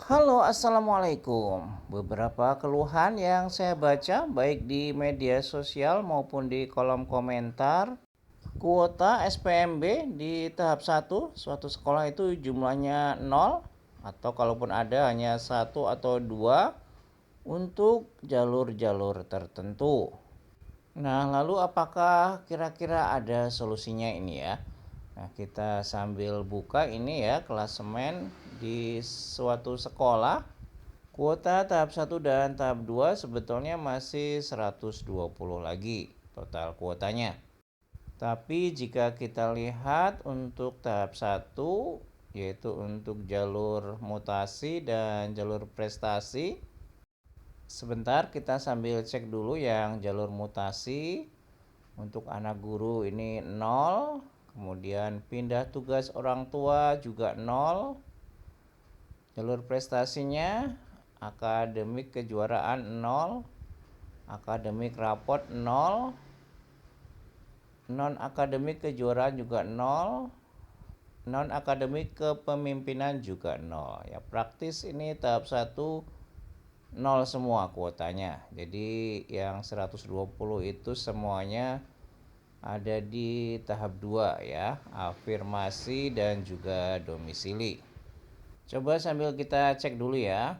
Halo, assalamualaikum. Beberapa keluhan yang saya baca, baik di media sosial maupun di kolom komentar, kuota SPMB di tahap satu suatu sekolah itu jumlahnya nol, atau kalaupun ada hanya satu atau dua untuk jalur-jalur tertentu. Nah, lalu apakah kira-kira ada solusinya ini ya? Nah, kita sambil buka ini ya klasemen di suatu sekolah. Kuota tahap satu dan tahap 2 sebetulnya masih 120 lagi total kuotanya. Tapi jika kita lihat untuk tahap satu, yaitu untuk jalur mutasi dan jalur prestasi, sebentar kita sambil cek dulu yang jalur mutasi. Untuk anak guru ini 0, kemudian pindah tugas orang tua juga 0. Jalur prestasinya akademik kejuaraan 0, akademik rapot 0, non akademik kejuaraan juga 0, non akademik kepemimpinan juga 0. Ya, praktis ini tahap 1 0 semua kuotanya. Jadi yang 120 itu semuanya ada di tahap 2 ya, afirmasi dan juga domisili. Coba sambil kita cek dulu ya.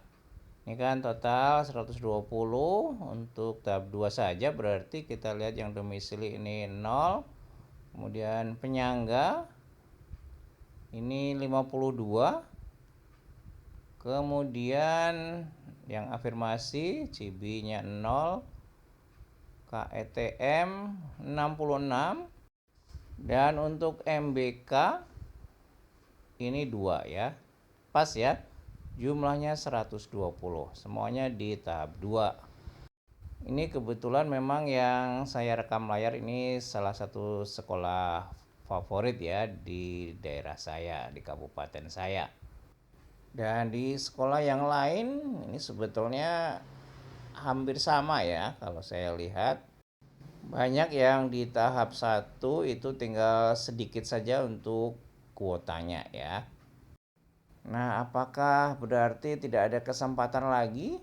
Ini kan total 120 untuk tahap 2 saja, berarti kita lihat yang domisili ini 0. Kemudian penyangga ini 52. Kemudian yang afirmasi CB-nya 0, KETM 66, dan untuk MBK ini 2 ya. Pas ya. Jumlahnya 120. Semuanya di tahap 2. Ini kebetulan memang yang saya rekam layar ini salah satu sekolah favorit ya di daerah saya, di kabupaten saya. Dan di sekolah yang lain ini sebetulnya hampir sama ya kalau saya lihat. Banyak yang di tahap 1 itu tinggal sedikit saja untuk kuotanya ya. Nah, apakah berarti tidak ada kesempatan lagi?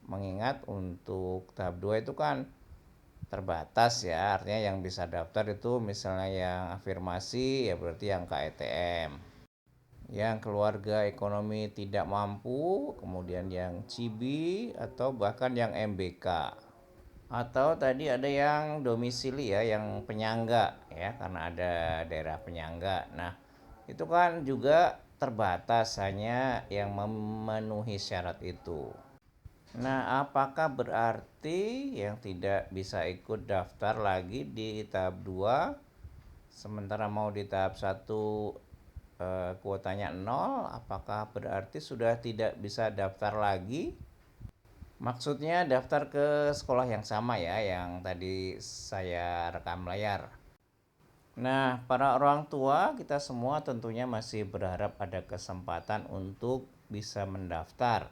Mengingat untuk tahap 2 itu kan terbatas ya, artinya yang bisa daftar itu misalnya yang afirmasi ya berarti yang KETM. Yang keluarga ekonomi tidak mampu, kemudian yang CIBI atau bahkan yang MBK. Atau tadi ada yang domisili ya, yang penyangga ya, karena ada daerah penyangga. Nah, itu kan juga terbatas hanya yang memenuhi syarat itu. Nah, apakah berarti yang tidak bisa ikut daftar lagi di tahap 2 sementara mau di tahap 1 kuotanya 0, apakah berarti sudah tidak bisa daftar lagi? Maksudnya daftar ke sekolah yang sama ya, yang tadi saya rekam layar. Nah, para orang tua kita semua tentunya masih berharap ada kesempatan untuk bisa mendaftar.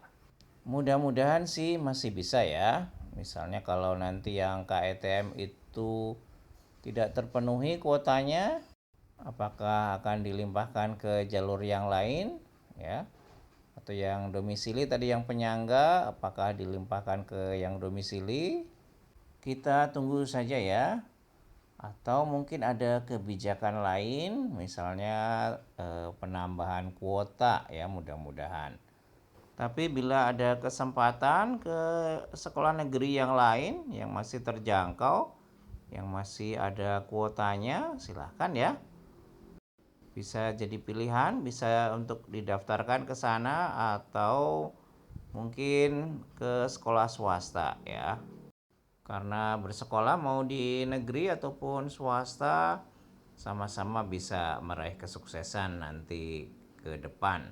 Mudah-mudahan sih masih bisa ya. Misalnya kalau nanti yang KETM itu tidak terpenuhi kuotanya, apakah akan dilimpahkan ke jalur yang lain ya? Atau yang domisili tadi yang penyangga, apakah dilimpahkan ke yang domisili? Kita tunggu saja ya. Atau mungkin ada kebijakan lain, misalnya penambahan kuota ya, mudah-mudahan. Tapi bila ada kesempatan ke sekolah negeri yang lain yang masih terjangkau, yang masih ada kuotanya, silahkan ya. Bisa jadi pilihan, bisa untuk didaftarkan ke sana atau mungkin ke sekolah swasta ya. Karena bersekolah mau di negeri ataupun swasta sama-sama bisa meraih kesuksesan nanti ke depan.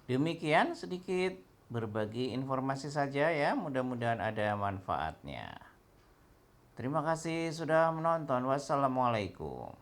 Demikian sedikit berbagi informasi saja ya, mudah-mudahan ada manfaatnya. Terima kasih sudah menonton. Wassalamualaikum.